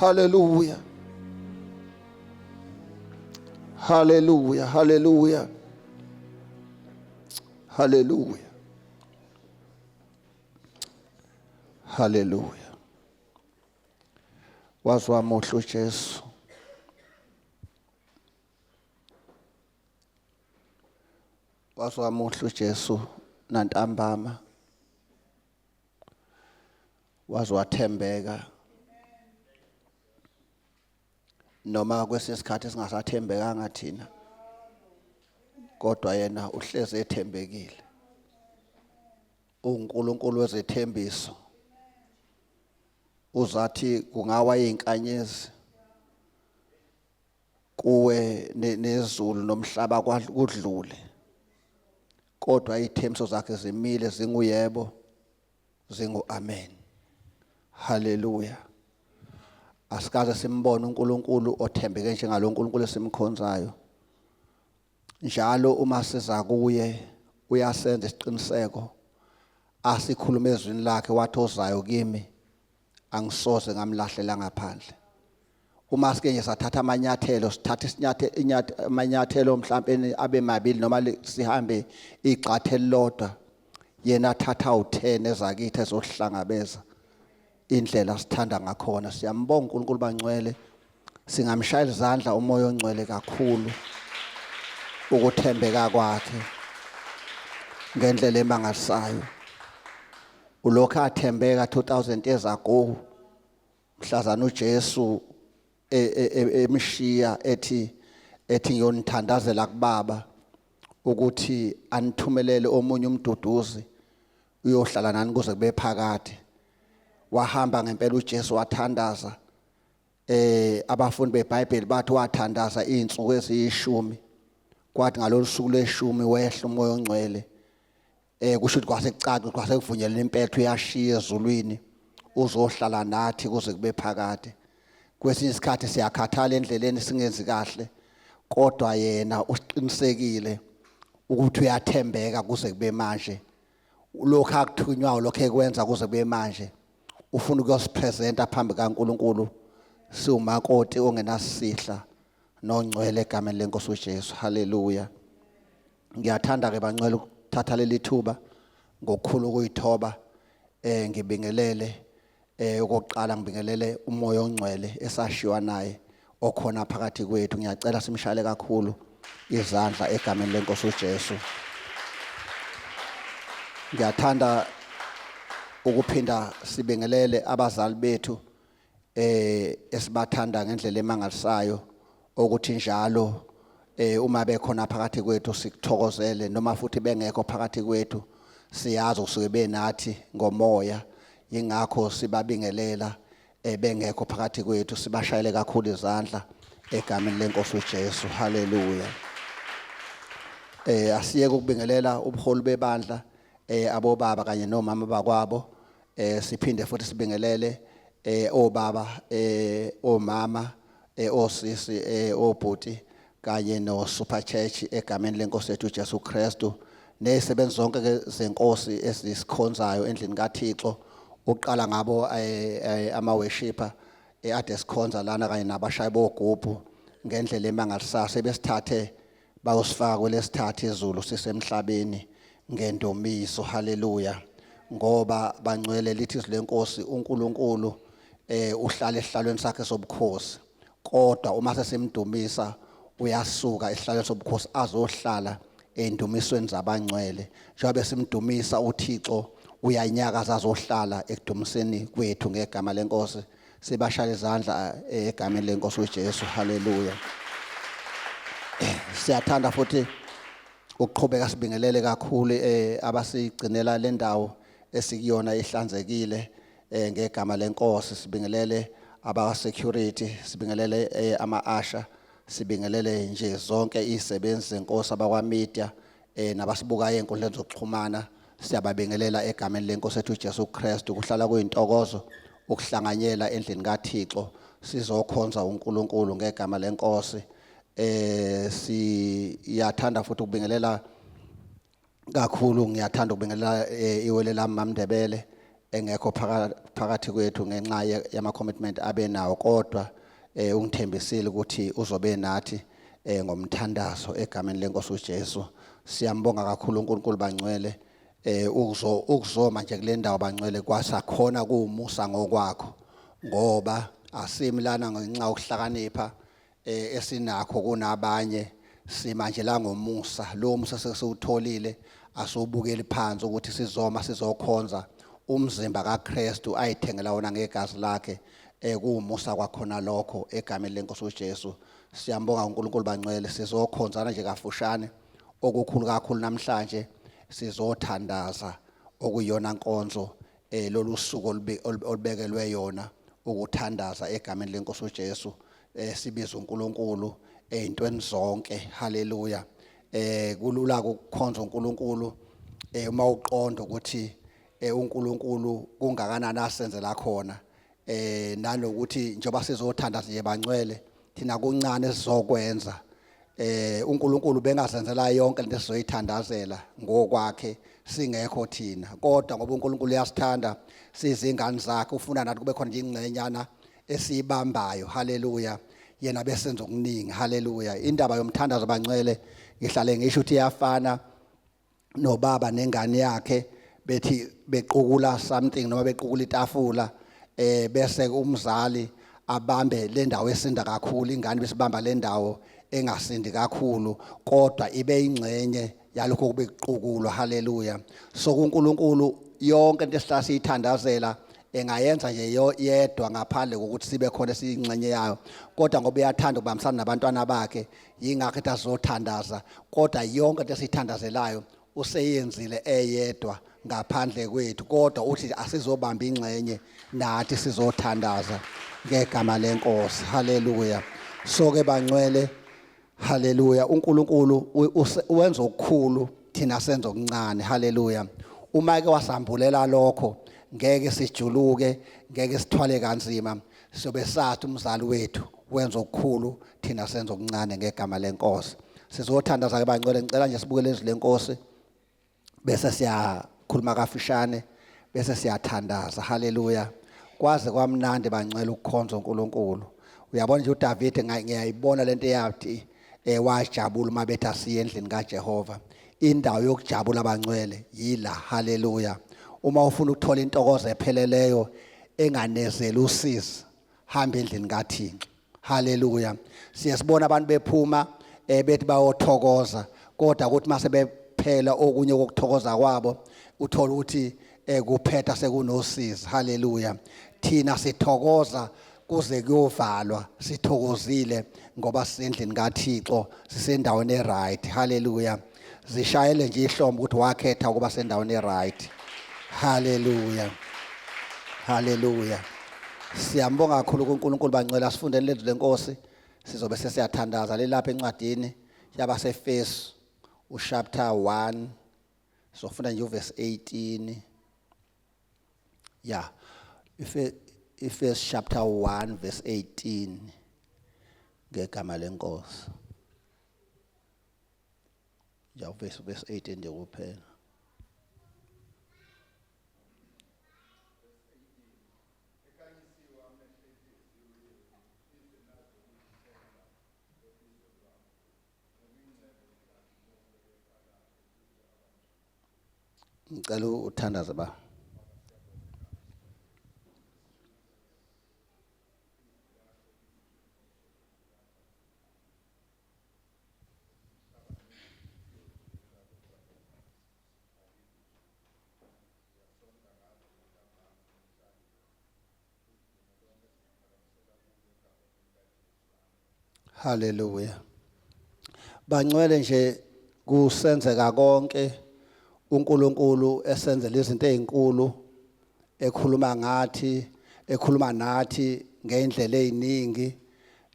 Hallelujah. Hallelujah. Hallelujah. Hallelujah. Hallelujah. Wazwa mohlo uJesu. Wazwa mohlo uJesu nantambama. Wazwathembeka. Noma kwesisikhathi singasathembekanga thina. Kodwa yena uhleze ethembekile. uNkulunkulu wezethembiso. Uzathi kungawa izinkanyezi kuwe nezulu nomhlaba kudlule. Kodwa izithembiso zakhe zimile zinguyebo zingu-amen. Hallelujah. Asikaze simbone uNkulunkulu othembeke njengalo uNkulunkulu esimkhonzayo. Njalo uma siza kuye uyasenza isiqiniseko asikhuluma ezwini lakhe wathi ozayo kimi angisoze ngamlahlela ngaphandle. Uma sike nje sathatha amanyathelo sithatha amanyathelo mhlawumbe abe mabili noma sihambe igxathe elilodwa yena thatha u10 ezakithi ezohlangabeza indlela sithanda ngakhona. Siyambonga uNkulunkulu bangcwele, singamshayela izandla umoya ongcwele kakhulu ukuthembeka kwakhe ngendlela emangalisayo. Ulokhu athembeka 2000 years ago mhlazana uJesu emshiya ethi ngiyonithandazela kubaba ukuthi anithumelele omunye umduduzi uyohlala nani kuze kube phakade. Wahamba ngempela uJesu wathandaza. Abafundi beBhayibheli bathi wathandaza izinsuku eziyishumi. Kwathi ngalolu suku leshumi wehla umoya ongcwele. Kusho ukuthi kwasekucaca kwase kuvunyelwe impethu yashiya ezulwini uzohlala nathi kuze kube phakade. Kwesinye isikhathi siyakhathala endleleni singenzi kahle, kodwa yena usiqinisekile ukuthi uyathembeka kuze kube manje. Lokho akuthunywayo lokho ekwenza kuze kube manje. Ufuna ukuyosipresenta phambi kaNkulunkulu siwumakoti ongenasihla nongcwele egameni lenkosi uJesu. Hallelujah. Ngiyathanda ke bangcwele ukuthatha leli thuba ngokukhulu ukuyithoba ngibingelele okokuqala ngibingelele umoya ongcwele esashiwa naye okhona phakathi kwethu. Ngiyacela simshayele kakhulu izandla egameni lenkosi uJesu. Ngiyathanda ukuphinda sibingelele abazali bethu esibathanda ngendlela emangalisayo ukuthi njalo uma bekhona phakathi kwethu sikuthokozele, noma futhi bengekho phakathi kwethu siyazi usuke benathi ngomoya. Yingakho sibabingelela bengekho phakathi kwethu, sibashayele kakhulu izandla egameni lenkosi uJesu. Hallelujah. Asiyeke ukubingelela ubuholi bebandla abobaba kanye nomama bakwabo. Siphinde futhi sibingelele obaba omama osisi obhuti kanye no super church egameni lenkosi yethu uJesu Kristu. Nezisebenzi zonke ke zenkosi ezisikhonzayo endlini kaThixo. Uqala ngabo ama worshiper ade sikhonza lana kanye nabashayi bogubhu ngendlela emangalisayo sebesithathe bayosifaka kwelesithathu izulu sisemhlabeni ngendomiso. Hallelujah. Ngoba bangcwele lithi izwi lenkosi uNkulunkulu uhlala esihlalweni sakhe sobukhosi, kodwa uma sesimdumisa uyasuka esihlalweni sobukhosi azohlala endumisweni zabangcwele. Njengoba simdumisa uThixo uyanyakaza azohlala ekudumiseni kwethu ngegama lenkosi. Sibashaya izandla egameni lenkosi uJesu. Hallelujah. Siyathanda futhi ukuqhubeka sibingelele kakhulu abasigcinela le ndawo esikuyona ihlanzekile ngegama lenkosi. Sibingelele aba security, sibingelele ama-usher, sibingelele nje zonke izisebenzi zenkosi abakwa media nabasibukayo enkundleni zokuxhumana. Siyababingelela egameni lenkosi ethu uJesu Kristu. Kuhlala kuyintokozo ukuhlanganyela endlini kaThixo sizokhonza uNkulunkulu ngegama lenkosi. Siyathanda futhi ukubingelela kakhulu, ngiyathanda ukubingelela iwele lami Mamndebele engekho phakathi kwethu ngenxa yama commitment abenawo, kodwa ungithembisile ukuthi uzobe nathi ngomthandazo egameni lenkosi uJesu. Siyambonga kakhulu uNkulunkulu Bangcwele ukuzoma nje kule ndawo Bangcwele kwasakhona kuumusa ngokwakho, ngoba asimlana ngenxa yokuhlakanipha esinakho kunabanye, simanje la ngomusa. Lo musa sesiwutholile, asubukeli phansi ukuthi sizoma sizokhonza umzimba kaKristu ayithengela wona ngegazi lakhe. Kuumusa kwakhona lokho egameni lenkosi uJesu. Siyambonga uNkulunkulu Bangcwele, sizokhonzana nje kafushane okukhulu kakhulu namhlanje, sizothandaza okuyona nkonzo lolu suku olubekelwe yona ukuthandaza egameni lenkosi uJesu. Sibiza uNkulunkulu ezintweni zonke. Haleluya. Kulula ukukhonza uNkulunkulu uma uqonda ukuthi uNkulunkulu kungakanani asenzela khona, nanokuthi njengoba sizothandaza nje Bangcwele thina kuncane sizokwenza. uNkulunkulu bengazenzela yonke lento esizoyithandazela ngokwakhe singekho thina, kodwa ngoba uNkulunkulu uyasithanda sizingane zakhe ufuna nathi kube khona nje ingcenyana esibambayo. Haleluya. Yena besenza okuningi. Haleluya. Indaba yomthandazo Bangcwele ngihlale ngisho ukuthi iyafana nobaba nengane yakhe bethi bequkula something noma bequkula itafula, bese umzali abambe le ndawo esinda kakhulu, ingane besibamba le ndawo engasindi kakhulu, kodwa ibe ingcenye yalokho kubeqhukulwa. Haleluya. So uNkulunkulu yonke into esihlala siyithandazela engayenza nje yedwa ngaphandle kokuthi sibe khona siyingcenye yayo, kodwa ngoba uyathanda ukubambisana nabantwana bakhe, yingakho ethi azothandaza. Kodwa yonke into esithandazelayo useyenzile eyedwa ngaphandle kwethu, kodwa uthi asizobamba ingcenye nathi sizothandaza ngegama lenkosi. Haleluya. So ke Bangcwele, haleluya, uNkulunkulu uwenza okukhulu thina senza okuncane. Haleluya. Uma ke wasambulela lokho ngeke sijuluke, ngeke sithwale kanzima, sobe sathi umzali wethu wenza okukhulu thina senza okuncane ngegama lenkosi. Sizothandaza ke Bangcwele, ngicela nje sibukele izwi lenkosi bese siyakhuluma kafishane bese siyathandaza. Haleluya. Kwaze kwamnandi Bangcwele ukukhonza uNkulunkulu. Uyabona nje uDavid ngiyayibona lento eyathi wajabula uma bethi asiye endlini kaJehova. Indawo yokujabula Bangcwele yila. Haleluya. Uma ufuna ukuthola intokozo epheleleyo enganezela usizi, hamba endlini kaThixo. Haleluya. Siyasibona abantu bephuma bethi bayothokoza, kodwa ukuthi mase bephela okunye kokuthokoza kwabo uthola ukuthi kuphetha sekunosizi. Haleluya. Thina sithokoza kuze kuyovalwa, sithokozile ngoba sisendlini kaThixo, sisendaweni eright. Haleluya. Zishayele nje ihlombe ukuthi wakhetha ukuba sendaweni eright. Haleluya. Haleluya. Siyambonga kakhulu kuNkulunkulu Bangcwele, asifundeni lezwi lenkosi sizobe sesiyathandaza lelapha encwadini yabaseFesu chapter 1, sofunda nje uverse 18. Yeah. Efesu chapter 1 verse 18 ngegama lenkosi. Ja verse 18 nje kuphela. Ngicela uthandaze ba. Haleluya. Bangcwele nje kusenzeka konke uNkulunkulu esenzela izinto ezinkulu, ekhuluma ngathi, ekhuluma nathi ngendlela eziningi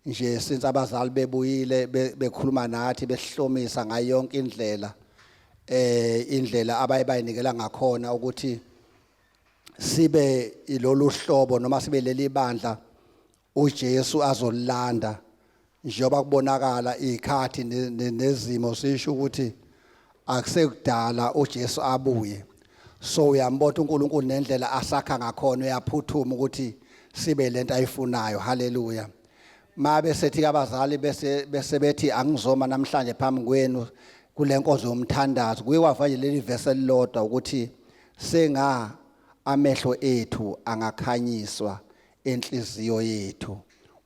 nje since abazali bebuyile bekhuluma nathi besihlomisa ngayo yonke indlela, indlela abayinikela ngakhona ukuthi sibe ilolu hlobo noma sibe leli bandla uJesu azolanda. Njengoba kubonakala ikhathi nezimo sisho ukuthi akusekudala uJesu abuye. so uyambona uNkulunkulu nendlela asakha ngakhona uyaphuthuma ukuthi sibe lento ayifunayo. Haleluya. Mabe sethi abazali bese bethi angizoma namhlanje phambi kwenu kule nkonzo yomthandazo kuyiwava nje leli verse elilodwa ukuthi senga amehlo ethu angakhanyiswa enhliziyo yethu.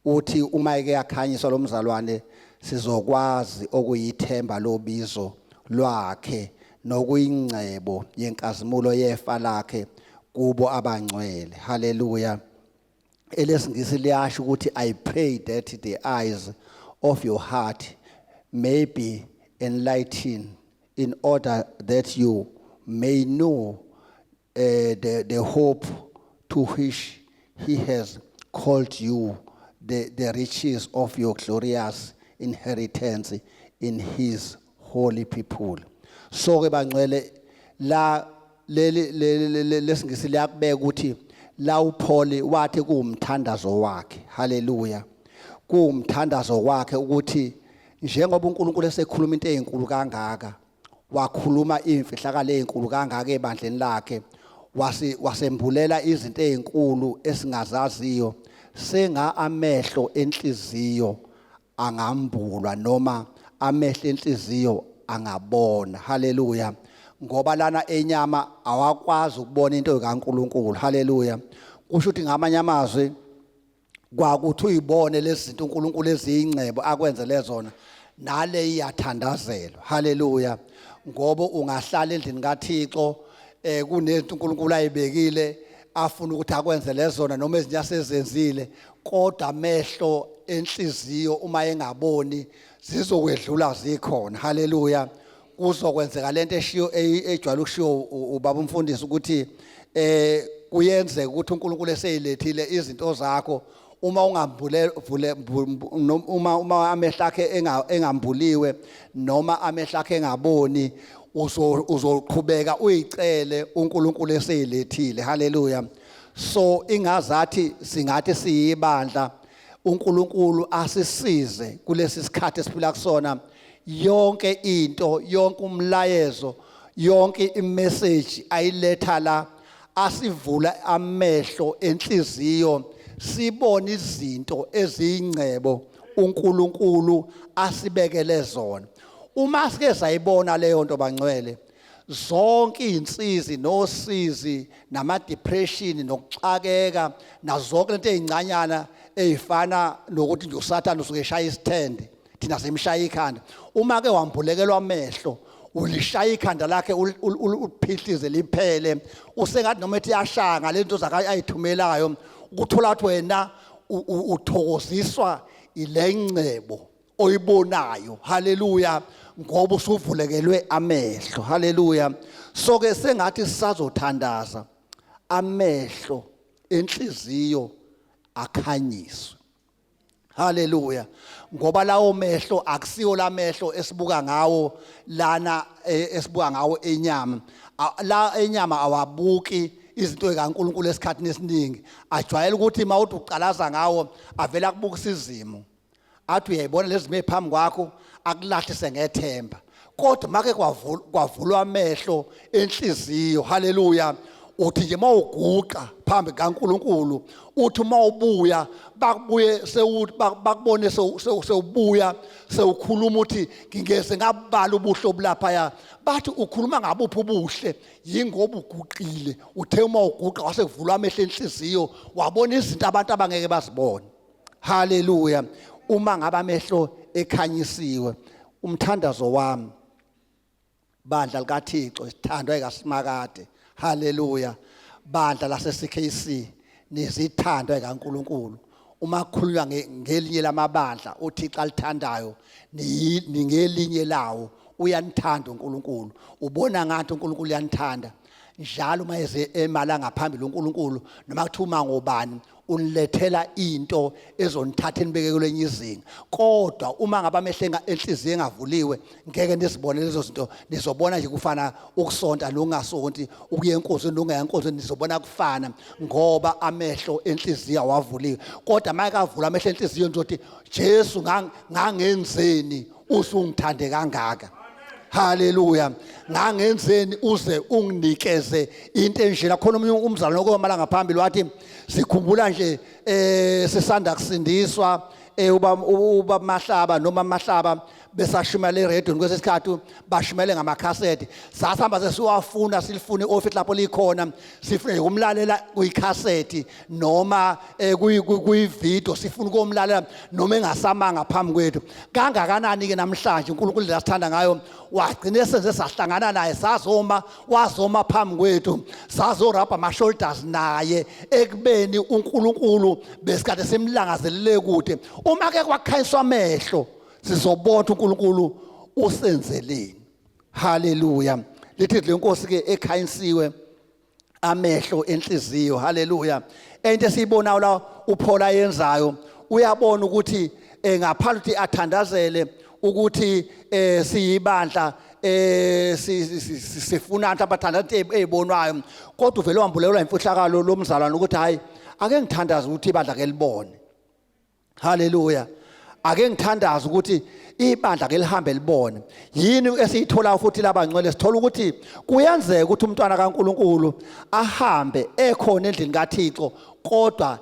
Uthi uma eke yakhanyiswa lo mzalwane sizokwazi okuyithemba lobizo lwakhe nokuyingcebo yenkazimulo yefa lakhe kubo abangcwele. Haleluya. Elesingisi liyasho ukuthi I pray that the eyes of your heart may be enlightened in order that you may know the hope to which he has called you, the riches of your glorious inheritance in his holy people. So ke bangcwele la lesingisi liyakubeka ukuthi la uPaul wathi kuumthandazo wakhe. Haleluya. Kuumthandazo wakhe ukuthi njengoba uNkulunkulu esekhuluma into ezinkulu kangaka wakhuluma imfihlakalo ezinkulu kangaka ebandleni lakhe wasembulela izinto ezinkulu esingazaziyo senga amehlo enhliziyo angambulwa noma amehlo enhliziyo angabona. Haleluya. Ngoba lana enyama awakwazi ukubona into kaNkulunkulu. Haleluya. Kusho ukuthi ngamanye amazwi kwakuthi uyibone lezi zinto uNkulunkulu eziyingcebo akwenzele zona nale iyathandazelwa. Haleluya. Ngoba ungahlala endlini kaThixo kunezinto uNkulunkulu ayibekile afuna ukuthi akwenzele zona noma ezinye asezenzile kodwa amehlo enhliziyo uma engaboni zizokwedlula zikhona. Haleluya. Kuzokwenzeka lento ejwayele ukushiwo ubaba umfundisi ukuthi kuyenzeka ukuthi uNkulunkulu eseyilethile izinto zakho uma ungambule uma amehlo akhe engambuliwe noma amehlo akhe engaboni uzoqhubeka uyicele uNkulunkulu eseyilethile. Haleluya. So ingazathi singathi siyibandla uNkulunkulu asisize kulesi sikhathi esiphila kusona yonke into yonke umlayezo yonke imessage ayiletha la asivula amehlo enhliziyo sibone izinto eziyingcebo uNkulunkulu asibekele zona. Uma sike sayibona leyo nto bangcwele zonke izinsizi nosizi nama depression nokuxakeka nazonke lento ezincanyana ezifana nokuthi nje uSathane usuke eshaya isithende thina semshaya ikhanda. Uma ke wambulekelwa amehlo ulishaya ikhanda lakhe uphihlize liphele usengathi noma ethi yashanga lento zakayithumelayo ukuthola ukuthi wena uthokoziswa ilengcebo oyibonayo. Haleluya. Ngoba usuvulekelwe amehlo. Haleluya. So ke sengathi sisazothandaza amehlo enhliziyo akhanyiswe. Haleluya. Ngoba lawo mehlo akusiyo la mehlo esibuka ngawo lana esibuka ngawo enyama. La enyama awabuki izinto zikaNkulunkulu esikhathini esiningi. Ajwayele ukuthi mawuthi uqalaza ngawo avela kubukisa izimo. Athi uyayibona lezi mephambi kwakho akulahlise ngethemba. Kodwa make kwavulwa amehlo enhliziyo. Haleluya. Uthi nje mawuguqa phambi kaNkulunkulu uthi mawubuya bakubuye bakubone sewubuya sewukhuluma uthi ngingeze ngabala ubuhlobo lapha bathi ukhuluma ngabuphi ubuhle yingoba uguqile uthe uma uguqa wasekuvulwa amehlo enhliziyo wabona izinto abantu abangeke bazibone. Haleluya. Uma ngaba amehlo ekhanyisiwe umthandazo wami bandla likaThixo isithandwa ekaSimakade. Haleluya. Bandla laseCKC nezithandwa ekaNkulunkulu uma kukhulunywa ngelinye lamabandla uThixo alithandayo ningelinye lawo uyanithanda uNkulunkulu. Ubona ngathi uNkulunkulu uyanithanda njalo uma eze emala ngaphambili uNkulunkulu noma kuthuma ngobani unilethela into ezonithatha enibeke kwenye izinga. Kodwa uma ngaba amehlo enhliziyo engavuliwe ngeke nisibone lezo zinto. Nizobona nje kufana ukusonta nokungasonti ukuya enkonzweni nokungayi enkonzweni nizobona kufana ngoba amehlo enhliziyo awavuliwe. Kodwa manje kavula amehlo enhliziyo ngizothi Jesu ngangenzeni usungithande kangaka. Haleluya. Ngangenzeni uze unginikeze into enjena. Khona umunye umzalwane okomalanga phambili wathi sikhumbula nje sisanda kusindiswa uba Mahlaba noma Mahlaba besashimela iRadio kwesikhathi bashimele ngamakhaseti sasihamba sesiwafuna silifune office lapho likhona sifune ukumlalela kuyikhaseti noma kuyivideo sifuna ukumlalela noma engasamanga phambi kwethu kangakanani ke namhlanje uNkulunkulu lasithanda ngayo wagcina senze sahlangana naye wazoma phambi kwethu sazorabha ama shoulders naye ekubeni uNkulunkulu besikade simlangazelele kude uma ke kwakhanyiswa amehlo sizobona uNkulunkulu usenzeleni. Haleluya. Lithi lenkosi ke ekhanyisiwe amehlo enhliziyo. Haleluya. Into esiyibona la uPaul yenzayo uyabona ukuthi ngaphandle ukuthi athandazele ukuthi siyibandla sifuna abantu abathandaza ezibonwayo kodwa uvele wambulelwa imfuhlakalo lomzalwane ukuthi hayi ake ngithandaze ukuthi ibandla ke libone. Haleluya. Ake ngithandaza ukuthi ibandla ke lihambe libone yini esiyithola futhi labangcwele sithola ukuthi kuyenzeka ukuthi umntwana kaNkuluNkulu ahambe ekhona endlini kaThixo kodwa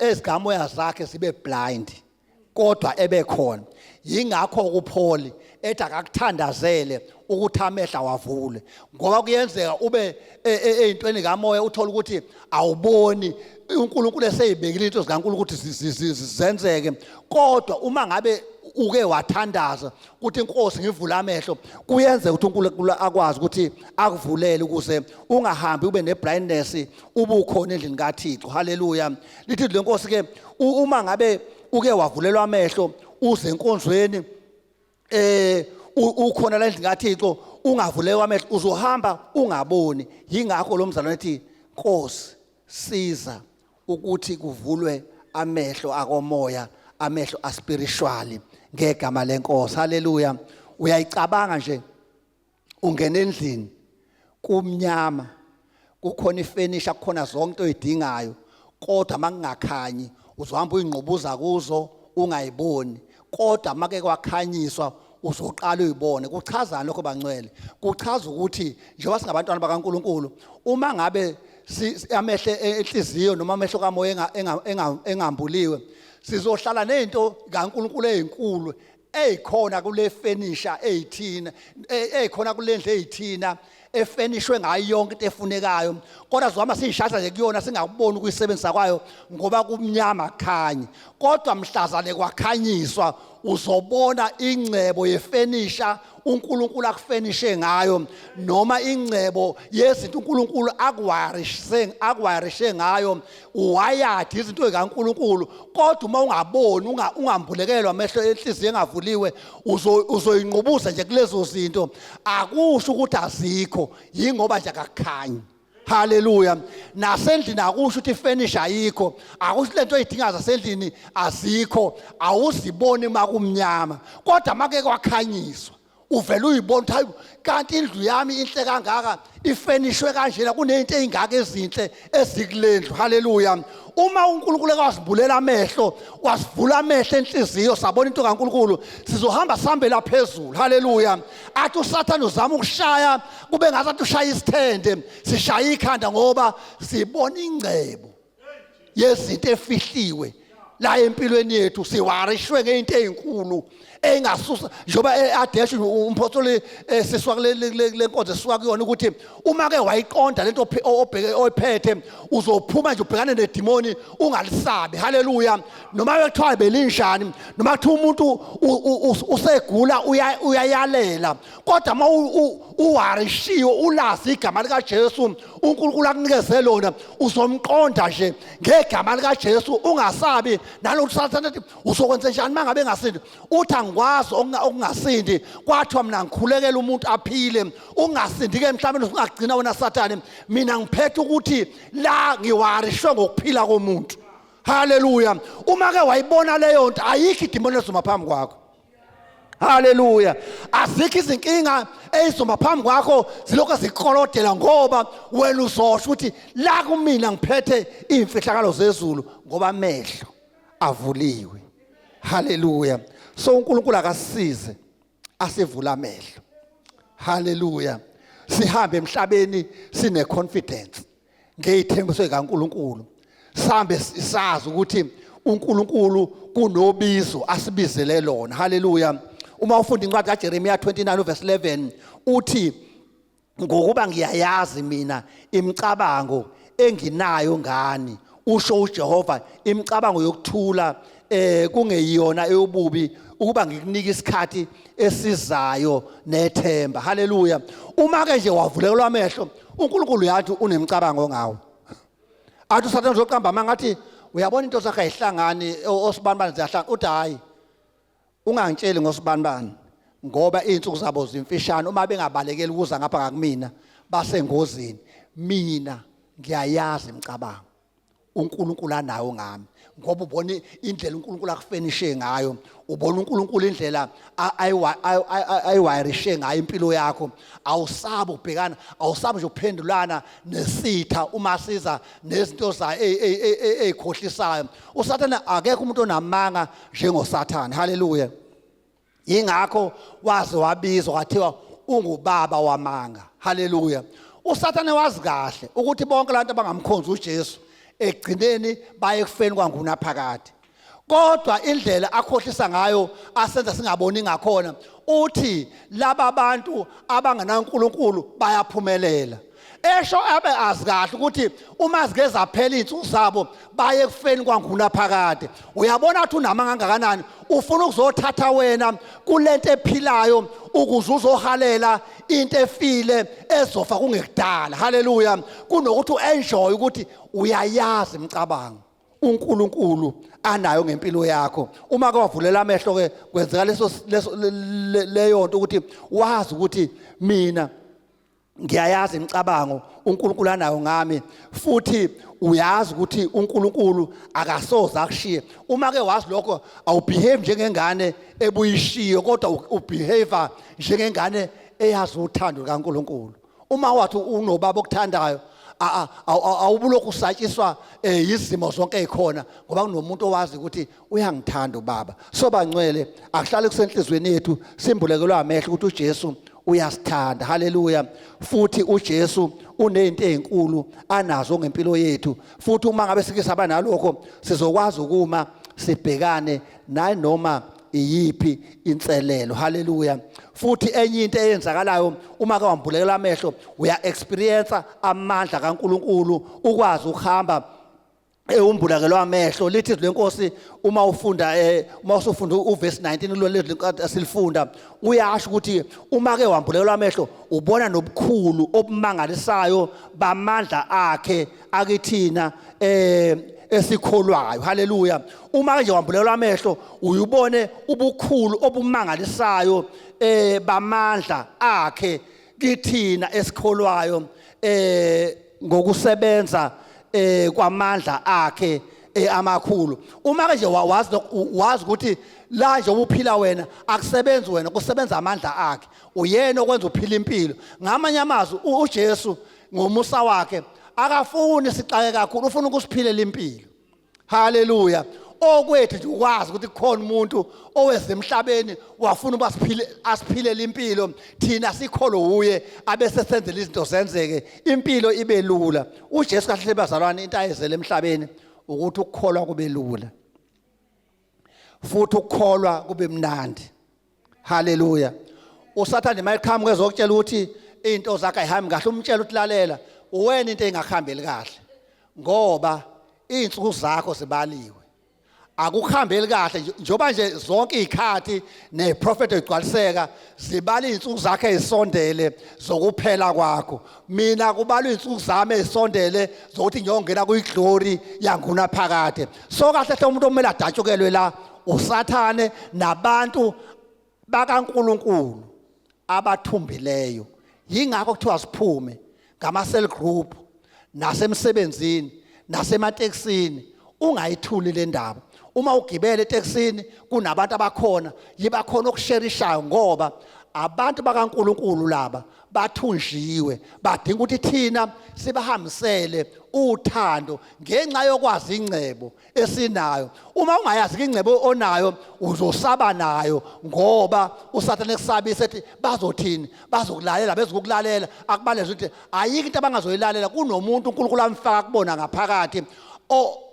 ezigamoya zakhe sibe blind kodwa ebekhona yingakho uPaul ethi akakuthandazele ukuthi amehla wavule ngoba kuyenzeka ube ezintweni kamoya uthola ukuthi awuboni uNkulunkulu eseyibekile into zikaNkulunkulu ukuthi zenzeke kodwa uma ngabe uke wathandaza ukuthi inkosi ngivula amehlo kuyenzeka ukuthi uNkulunkulu akwazi ukuthi akuvulele ukuze ungahambi ube neblindness ubukhona endlini kaThixo. Haleluya. Lithi lenkosi ke uma ngabe uke wavulelwa amehlo uze enkonzweni ukhona la endlini kaThixo ungavulelwa amehlo uzohamba ungaboni yingakho lo mzalwane ethi Nkosi siza ukuthi kuvulwe amehlo akomoya amehlo aspiritually ngegama lenkosi. Haleluya. Uyayicabanga nje ungena endlini kumnyama kukhona ifurniture kukhona zonke oyidingayo kodwa makungakhanyi uzohamba uyingqubuza kuzo ungayiboni kodwa make kwakhanyiswa uzoqala uyibone. Kuchazana lokho bangcwele kuchaza ukuthi njengoba singabantwana bakaNkuluNkulu uma ngabe amehlo enhliziyo noma amehlo kamoya engambuliwe sizohlala nezinto kaNkuluNkulu ezinkulu ezikhona kule furniture ezithina ezikhona kule ndlu ezithina efenishwe ngayo yonke into efunekayo kodwa zohamba siyishada nje kuyona singakuboni ukuyisebenzisa kwayo ngoba kumnyama khanye kodwa mhlazane kwakhanyiswa uzobona ingcebo yefurniture uNkulunkulu akufenishe ngayo noma ingcebo yezinto uNkulunkulu akwarishe ngayo uwayadi izinto zikaNkulunkulu kodwa uma ungaboni ungambulekelwa amehlo enhliziyo engavuliwe uzoyinqubuza nje kulezo zinto akusho ukuthi azikho yingoba nje akakhanyi. Haleluya. Nasendlini akusho ukuthi ifurniture ayikho akusho lento oyidinga zasendlini azikho awuziboni makumnyama kodwa make kwakhanyiswa uvela uyibona ukuthi hayi kanti indlu yami inhle kangaka ifenishwe kanjena kunezinto ezingaka ezinhle ezikulendlu. Haleluya. Uma uNkulunkulu kwasivulela amehlo wasivula amehlo enhliziyo sabona into kaNkulunkulu sizohamba sihambela phezulu. Haleluya. Athi uSathane uzama ukushaya kube ngazathi ushaya isithende sishaya ikhanda ngoba sibona ingcebo yezinto efihliwe la empilweni yethu siwarishwe ngeinto ezinkulu engasusa njoba adeshe umpostoli siswakule lenkonzo sisuka kuyona ukuthi uma ke wayiqonda lento obheke oyiphethe uzophuma nje ubhekane nedemoni ungalisabi. Haleluya. Noma bekuthiwa belinjani noma kuthi umuntu usegula uyayalela kodwa uma uwarishiwe ulazi igama lika Jesu uNkulunkulu akunikeze lona uzomqonda nje ngegama lika Jesu ungasabi nalo Sathane ethi uzokwenza njani mangabe engasindi uthi angikwazi okungasindi kwathiwa mina ngikhulekela umuntu aphile ungasindi ke mhlawumbe ungagcina wena Sathane mina ngiphethe ukuthi la ngiwarishwe ngokuphila komuntu. Haleluya. Uma ke wayibona leyo nto ayikho idemoni ezoma phambi kwakho. Haleluya. Azikho izinkinga ezoma phambi kwakho zilokho zikolodela ngoba wena uzosho ukuthi la kumina ngiphethe imfihlakalo zezulu ngoba amehlo avuliwe. Haleluya. So uNkulunkulu akasize asivula amehlo. Hallelujah. Sihambe emhlabeni sine confidence ngeyithembiso zikaNkulunkulu. Sambe sazi ukuthi uNkulunkulu kunobizo asibizele lona. Hallelujah. Uma ufunda incwadi kaJeremiya 29 verse 11 uthi ngokuba ngiyayazi mina imicabango enginayo ngani, usho uJehova, imicabango yokuthula kungeyona eyobubi, ukuba ngikunika isikhathi esizayo nethemba. Hallelujah. Uma ke nje wavulekelwa amehlo, uNkulunkulu yathi unemicabango ngawo. Athi uSathane uzoqamba mangathi uyabona into zakhe ayihlangani osibanibani ziyahlanga, uthi hayi ungangitsheli ngosibanibani ngoba izinsuku zabo zimfishane, uma bengabalekeli ukuza ngapha ngakumina basengozini. Mina ngiyayazi imicabango uNkulunkulu anayo ngami, ngoba ubona indlela uNkulunkulu akufenishe ngayo, ubona uNkulunkulu indlela ayiwirishe ngayo impilo yakho. Awusabe ubhekana, awusabe nje uphendulana nesitha uma siza nezinto za ezikhohlisayo. uSathane akekho umuntu onamanga njengoSathane. Hallelujah. Ingakho waze wabizwa wathiwa ungubaba wamanga. Hallelujah. uSathane wazi kahle ukuthi bonke abantu abangamkhonza uJesu egcineni baye kufeni kwangunaphakade. Kodwa indlela akhohlisa ngayo asenza singaboni ngakhona, uthi laba abantu abangenaNkulunkulu bayaphumelela. Esho abe azi kahle ukuthi uma zigeza phela izinsuku zabo baye kufeni kwangunaphakade. Uyabona ukuthi unamanga kangakanani, ufuna ukuzothatha wena kulento ephilayo ukuze uzohalela into efile ezofa kungekudala. Hallelujah. Kunokuthi uenjoy ukuthi uyayazi imicabango uNkulunkulu anayo ngempilo yakho. Uma ke wavulela amehlo ke kwenzeka leyo nto ukuthi wazi ukuthi mina ngiyayazi imicabango uNkulunkulu anayo ngami, futhi uyazi ukuthi uNkulunkulu akasoza akushiye. Uma ke wazi lokho awubehave njengengane ebuyishiyo, kodwa ubehave njengengane eyazi uthando kaNkulunkulu. Uma wathi unobaba okuthandayo awubulokhu usatshiswa izimo zonke ezikhona, ngoba kunomuntu owazi ukuthi uyangithanda ubaba. Sobangcwele akuhlale kusenhlizweni yethu simbulekelwe amehlo ukuthi uJesu uyasithanda. Hallelujah. Futhi uJesu unezinto ezinkulu anazo ngempilo yethu, futhi uma ngabe sikisaba nalokho sizokwazi ukuma sibhekane naye noma iyiphi inselelo. Hallelujah. Futhi enye into eyenzakalayo uma ke wambulekela amehlo, uya experience amandla kaNkulunkulu ukwazi ukuhamba umbulakelwa amehlo. Lithi lenkosi uma ufunda uma usufunda uverse 19 lo silifunda, uyasho ukuthi uma ke wambulekela amehlo ubona nobukhulu obumangalisayo bamandla akhe akithina esikholwayo. Hallelujah. Uma nje wambulekela amehlo uyubone ubukhulu obumangalisayo bamandla akhe kithina esikholwayo ngokusebenza kwamandla akhe amakhulu. Uma nje wazi ukuthi la nje uphila wena akusebenzi wena, kusebenza amandla akhe, uyena okwenza uphila impilo. Ngamanye amazwi uJesu ngomusa wakhe akafuni sixake kakhulu, ufuna ukusiphilela impilo. Hallelujah. Okwethu nje ukwazi ukuthi kukhona umuntu oweze emhlabeni wafuna uba asiphilele impilo, thina sikholo uye abese senzele izinto zenzeke impilo ibe lula. uJesu kahle bazalwane into ayezele emhlabeni ukuthi ukukholwa kube lula, futhi ukukholwa kube mnandi. Hallelujah. uSathane mayiqhamuka kezokutshela ukuthi izinto zakhe ayihambi kahle, umtshela ukuthi lalela wena into engakhambeli kahle ngoba izinsuku zakho zibaliwe, akukhambeli kahle njoba nje zonke izikhathi neprofeti egcwaliseka zibala izinsuku zakhe ezisondele zokuphela kwakho. Mina kubalwa izinsuku zami ezisondele zokuthi ngiyongena kuyiglory yangunaphakade. So kahle hle umuntu omele adatshukelwe la uSathane nabantu bakaNkulunkulu abathumbileyo. Yingakho kuthiwa siphume ngama cell group nasemsebenzini nasemateksini, ungayithuli le ndaba. Uma ugibele eteksini kunabantu abakhona, yiba khona okusherishayo, ngoba abantu bakaNkulunkulu laba bathunjiwe, badinga ukuthi thina sibahambisele uthando ngenxa yokwazi ingcebo esinayo. Uma ungayazi ingcebo onayo uzosaba nayo ngoba uSathane kusabisa ethi bazothini, bazokulalela, bezokulalela, akubaleze ukuthi ayikho into abangazoyilalela kunomuntu uNkulunkulu amfaka kubona ngaphakathi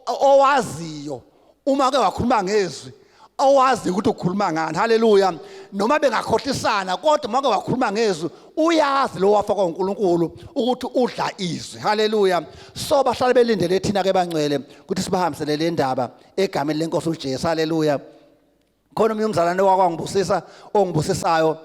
owaziyo. Uma ke wakhuluma ngezwi owazi ukuthi ukhuluma ngani. Haleluya. Noma bengakhohlisana kodwa make wakhuluma ngezwi uyazi lo wafaka uNkulunkulu ukuthi udla izwi. Haleluya. So bahlale belindele thina ke bangcwele ukuthi sibahambisele le ndaba egameni lenkosi uJesu. Haleluya. Khona umyumzalwane wakwangibusisa ongibusisayo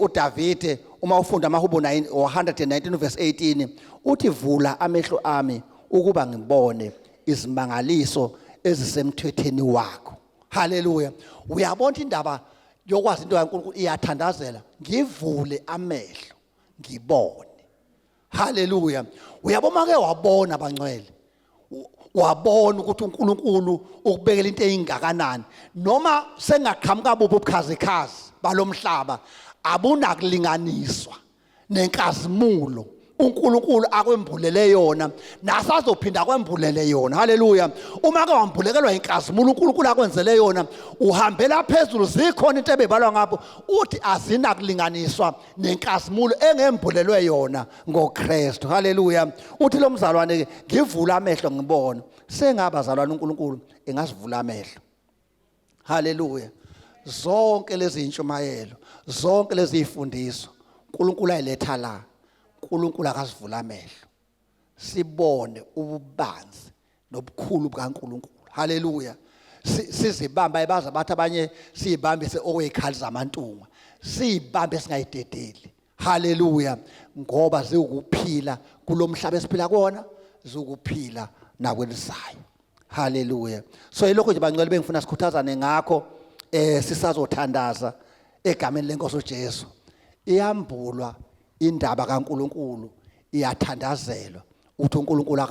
uDavide uma ufunda amaHubo 119 verse 18 uthi vula amehlo ami ukuba ngibone izimangaliso ezisemthethweni wakho. Haleluya. Uyabona indaba yokwazi into kaNkulunkulu iyathandazela. Ngivule amehlo ngibone. Haleluya. Uyabona ke wabona bangcwele. Wabona ukuthi uNkulunkulu ukubekela into eingakanani noma sengaqhamuka buphi ubukhazikhazi balomhlaba abunakulinganiswa nenkazimulo uNkulunkulu akwembulele yona nasazophinda kwembulele yona. Haleluya. Uma ke wambulekelwa inkazimulo uNkulunkulu akwenzele yona uhambela phezulu zikhona into ebebalwa ngapho uthi azinakulinganiswa nenkazimulo engembulelwe yona ngoKristu. Haleluya. Uthi lo mzalwane ke ngivula amehlo ngibona. Sengabazalwane uNkulunkulu engasivula amehlo. Haleluya. Zonke lezi intshumayelo, zonke lezi ifundiso uNkulunkulu ayiletha la. uNkulunkulu akasivula amehlo sibone ububanzi nobukhulu bukaNkulunkulu. Haleluya. Sizibamba ebaza bathi abanye sibambise okwezikhali zamantunga, sibambe singayidedeli. Haleluya. Ngoba ziwukuphila kulomhlaba esiphila kuona, ziwukuphila nakwelizayo. Haleluya. So yilokho nje bangcwele bengifuna sikhuthazane ngakho sisazothandaza egameni lenkosi uJesu. Iyambulwa indaba kaNkulunkulu iyathandazelwa uthi uNkulunkulu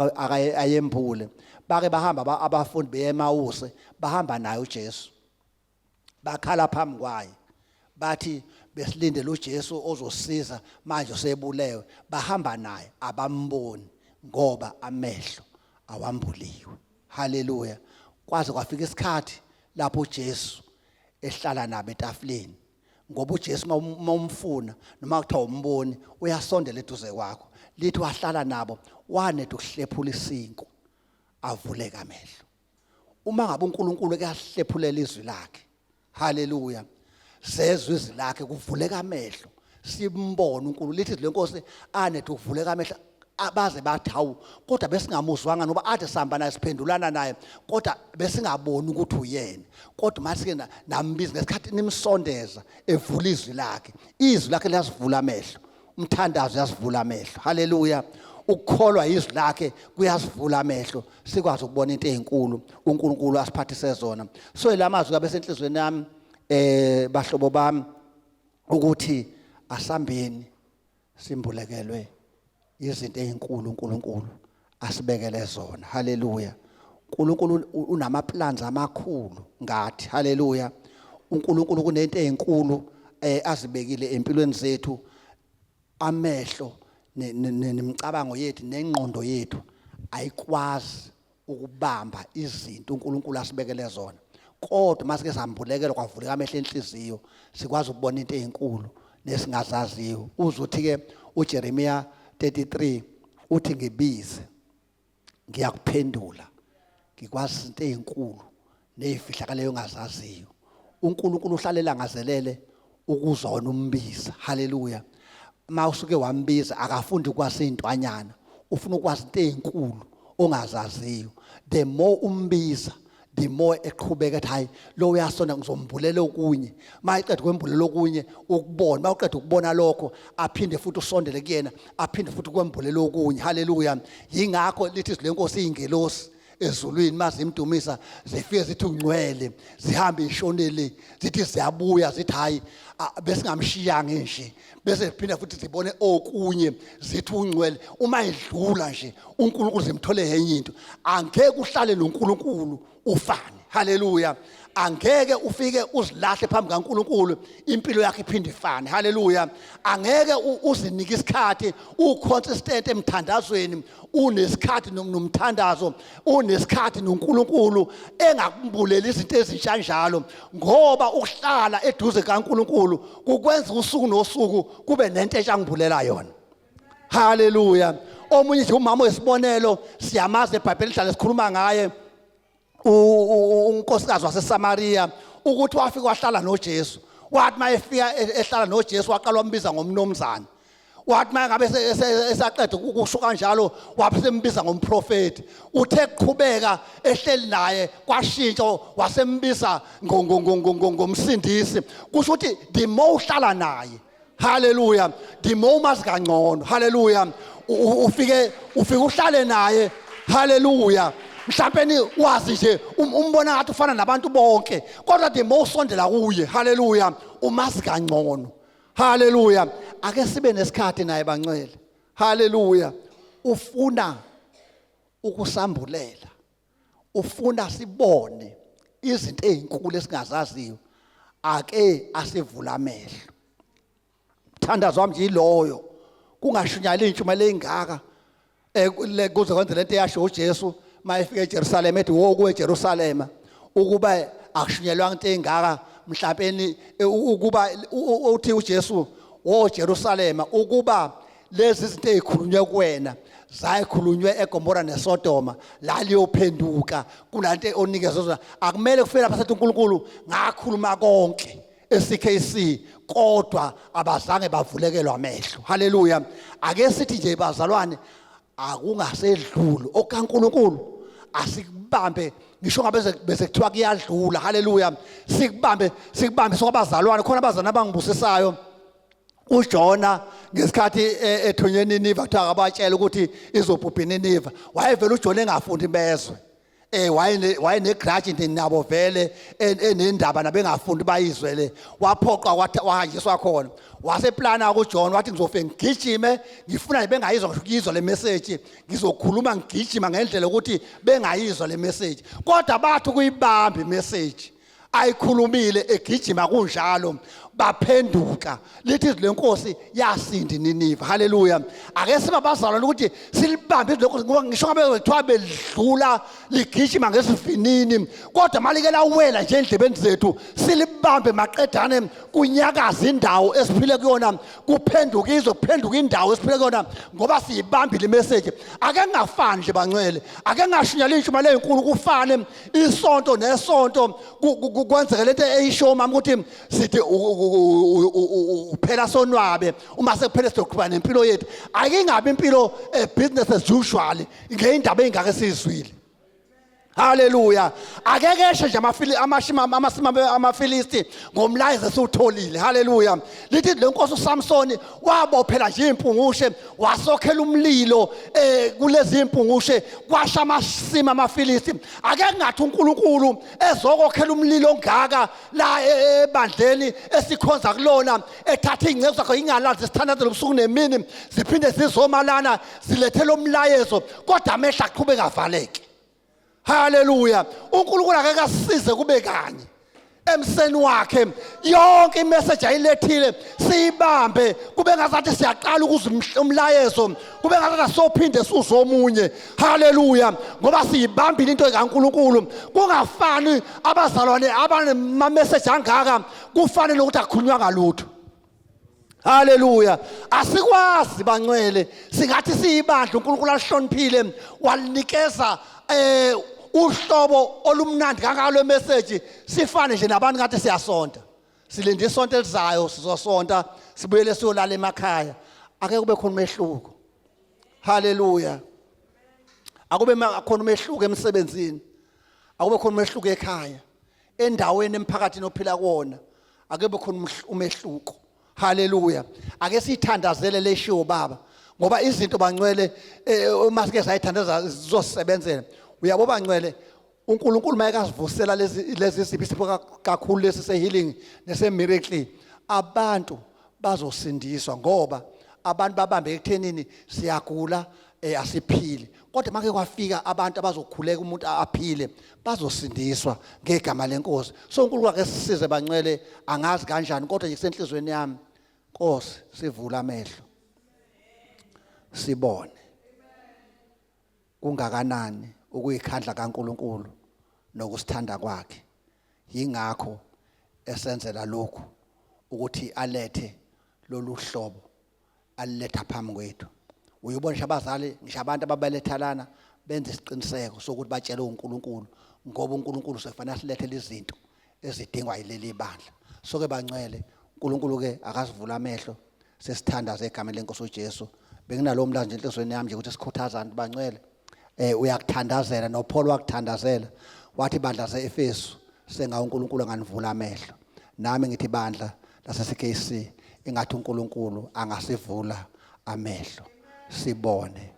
ayembule. Bake bahamba abafundi beEmawuse bahamba naye uJesu. Bakhala phambi kwaye. Bathi besilindele uJesu ozosiza manje sebulewe. Bahamba naye abamboni ngoba amehlo awambuliwe. Haleluya. Kwaze kwafika isikhathi lapho uJesu ehlala nabo etafuleni. Ngoba uJesu mawumfuna noma kuthiwa umboni uyasondela eduze kwakho. Lithi wahlala nabo wanethe ukuhlephula isinko avuleka amehlo. Uma ngabe uNkulunkulu kuyahlephulela izwi lakhe. Haleluya. Sezwe izwi lakhe kuvuleka amehlo. Simbone uNkulunkulu lithi lenkosi anethe ukuvuleka amehlo abaze bathi hawu kodwa besingamuzwanga noba ade sihamba naye siphendulana naye kodwa besingaboni ukuthi uyena. Kodwa mase ke nambiza ngesikhathi nimsondeza evula izwi lakhe. Izwi lakhe liyasivula amehlo. Umthandazo uyasivula amehlo. Haleluya. Ukukholwa izwi lakhe kuyasivula amehlo sikwazi ukubona into ezinkulu uNkulunkulu asiphathise zona. So ilamazwi kabe senhlizweni yami bahlobo bami ukuthi asambeni simbulekelwe izinto ezinkulu uNkulunkulu asibekele zona. Haleluya. uNkulunkulu unamaplans amakhulu ngathi. Haleluya. uNkulunkulu kunento ezinkulu azibekile empilweni zethu. Amehlo nemicabango yethu nengqondo yethu ayikwazi ukubamba izinto uNkulunkulu asibekele zona. Kodwa masike sambulekelwa kwavuleka amehlo enhliziyo sikwazi ukubona into ezinkulu nesingazaziyo. Uzothi ke uJeremiya 33 uthi ngibize ngiyakuphendula ngikwazi izinto ezinkulu nezifihlakeleyo ongazaziyo. uNkulunkulu uhlalela ngazelele ukuzona umbiza. Haleluya. Mawusuke wambiza akafundi kwasintwanyana, ufuna ukwazi into ezinkulu ongazaziyo. The more umbiza the more eqhubeka ethi hayi lo uyasona ngizombulela okunye. Mayiqeda kwembulela okunye ukubona, mawuqeda ukubona lokho aphinde futhi usondele kuyena aphinde futhi kwembulela okunye. Haleluya. Yingakho lithi lenkosi ingelosi ezulwini mazimdumisa zifike zithi ungcwele zihambe ishonele zithi ziyabuya zithi hayi besingamshiyanga nje bese ziphinda futhi zibone okunye zithi ungcwele. Uma idlula nje uNkulunkulu zimthole enye into angeke uhlale noNkulunkulu ufane. Haleluya. angeke ufike uzilahle phambi kaNkulunkulu impilo yakhe iphinde ifane. Haleluya. Angeke uzinike isikhathi uconsistent emthandazweni, unesikhathi nomthandazo, unesikhathi noNkulunkulu engakumbuleli izinto ezintshanjalo, ngoba ukuhlala eduze kaNkulunkulu kukwenza usuku nosuku kube nento entshangibulela yona. Haleluya. Omunye nje umama wesibonelo siyamazi eBhayibheli hlala sikhuluma ngaye, unkosikazi waseSamaria, ukuthi wafika wahlala noJesu. Wathi mayefika ehlala noJesu waqala wambiza ngomnomzana. Wathi mangabe esaqeda ukusho kanjalo wasembiza ngomprofeti. Uthe kuqhubeka ehleli naye kwashintsha wasembiza ngomsindisi. Kusho ukuthi the more uhlala naye, haleluya, the more umazi kangcono. Haleluya. Ufike uhlale naye, haleluya. Mhlawumbe wazi nje umbona ngathi ufana nabantu bonke, kodwa the more usondela kuye, haleluya, umazi kangcono. Haleluya. Ake sibe nesikhathi naye bangcwele. Haleluya. Ufuna ukusambulela, ufuna sibone izinto ezinkulu esingazaziyo, ake asivula amehlo. Mthandazo wami nje iloyo, kungashunyali intshumayelo engaka kuze kwenze lento eyasho uJesu mayefika eJerusalema, ethi woku eJerusalema ukuba akushunyelwa into engaka. Mhlawumbe ukuba uthi uJesu wo Jerusalema ukuba lezi zinto ezikhulunywe kuwena zayikhulunywe eGomora neSodoma la liyophenduka kulanto onikezwe. Akumele kufike lapha sethi uNkulunkulu ngakhuluma konke eCKC kodwa abazange bavulekelwa amehlo. Haleluya. Ake sithi nje bazalwane, akungasedluli okaNkulunkulu asikubambe, ngisho ngabe bese kuthiwa kuyadlula. Haleluya. Sikubambe sokwabazalwane. Khona abazalwane abangibusisayo, uJona ngesikhathi ethonywe eNiniva kuthiwa abatshela ukuthi izobhubha iNiniva, wayevela uJona engafundi bezwe. Wayenegrudge nabo vele enendaba nabengafundi bayizwele, waphoqa wahanjiswa khona. Waseplana kuJona wathi ngizofike ngigijime, ngifuna bengayizwa ukuyizwa le message, ngizokhuluma ngigijima ngendlela ukuthi bengayizwa le message. Kodwa bathi kuyibamba imessage ayikhulumile egijima kunjalo, baphenduka. Lithi lenkosi yasinda iNiniva. Haleluya. Ake sibabazalwane ukuthi silibambe lenkosi, ngoba ngisho ngabe kuthiwa bedlula ligijima ngesivinini, kodwa malike lawela nje endlebeni zethu silibambe maqedane kunyakaza indawo esiphile kuyona, kuphenduka izwe, kuphenduka indawo esiphile kuyona, ngoba siyibambile imessage. Ake ngafani nje bangcwele, ake ngashunyala intshumayelo enkulu kufane isonto nesonto kwenzeke lento eyisho mama ukuthi sithi uphela sonwabe uma sekuphele sizoqhubana nempilo yethu. Ake ngabe impilo business as usual ngeindaba ezingake sizwile. Haleluya. Akeke eshe nje amafilisti ngomlayezo esutholile. Haleluya. Lithi lenkosi uSamson wabophela nje impungushe, wasokhela umlilo kulezi impungushe, kwasha amasima amafilisti. Ake ngathi uNkulunkulu ezokokhela umlilo ongaka la ebandleni esikhonza kulona, ethatha ingcezu zakhe ingalazi sithandaze lobusuku nemini, ziphinde sizomalana zilethela umlayezo, kodwa amehla aqhubeka avaleke. Haleluya. uNkulunkulu akeke asisize kube kanye emseni wakhe, yonke imessage ayilethile siyibambe, kube ngazathi siyaqala ukuzwa umlayezo, kube ngazathi sophinde suzomunye. Haleluya. Ngoba siyibambile into kaNkulunkulu. Kungafani abazalwane abanama message angaka kufanele ukuthi akhulunywa ngalutho. Haleluya. Asikwazi bangcwele singathi siyibandla uNkulunkulu alihloniphile walinikeza uhlobo olumnandi kangaka lo message, sifane nje nabantu ngathi siyasonta, silinde isonto elizayo sizosonta sibuyele siyolala emakhaya. Ake kube khona umehluko. Haleluya. Akube khona umehluko emsebenzini, akube khona umehluko ekhaya, endaweni emphakathini ophila kuona, ake kube khona umehluko. Haleluya. Ake sithandazele leshiwo baba, ngoba izinto bangcwele uma sike sayithandaza zizosebenzela. Uyabo bangcwele, uNkulunkulu mayekasivusela lezi sipho kakhulu lesi se-healing nese-miracle, abantu bazosindiswa, ngoba abantu babambe ekuthenini siyagula asiphile kodwa make kwafika abantu abazokhuleka umuntu aphile bazosindiswa ngegama lenkosi. So uNkulunkulu ake sisize bangcwele, angazi kanjani kodwa nje kusenhlizweni yami Nkosi sivula amehlo sibone kungakanani ukuyikhandla kaNkulunkulu nokusithanda kwakhe. Yingakho esenzela lokhu ukuthi alethe lolu hlobo aliletha phambi kwethu. Uyibona nje abazali ngisho abantu ababeletha lana benza isiqiniseko sokuthi batshele uNkulunkulu ngoba uNkulunkulu sekufanele silethele izinto ezidingwa yileli bandla. So ke bangcwele uNkulunkulu ke akasivula amehlo sesithandaza egameni lenkosi uJesu. Benginalo mlanje enhlizweni yami nje ukuthi sikhuthazane bangcwele. Uyakuthandazela noPaul wakuthandazela wathi bandla ze-Efesu senga uNkulunkulu anganivula amehlo. Nami ngithi bandla lase-KC ingathi uNkulunkulu angasivula amehlo sibone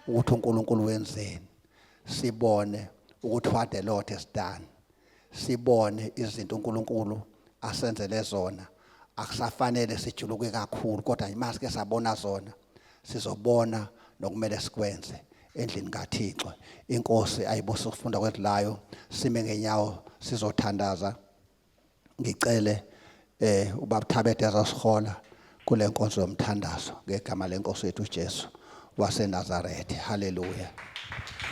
ukuthi uNkulunkulu wenzeni, sibone ukuthi what the Lord has done, sibone izinto uNkulunkulu asenzele zona. Akusafanele sijuluke kakhulu kodwa imase ke sabona zona sizobona nokumele sikwenze endlini kaThixo. Inkosi ayibose ukufunda kwethu layo sime ngenyawo sizothandaza. Ngicele ubaba Thabethe azasihola kule nkonzo yomthandazo ngegama lenkosi yethu uJesu waseNazaretha. Hallelujah.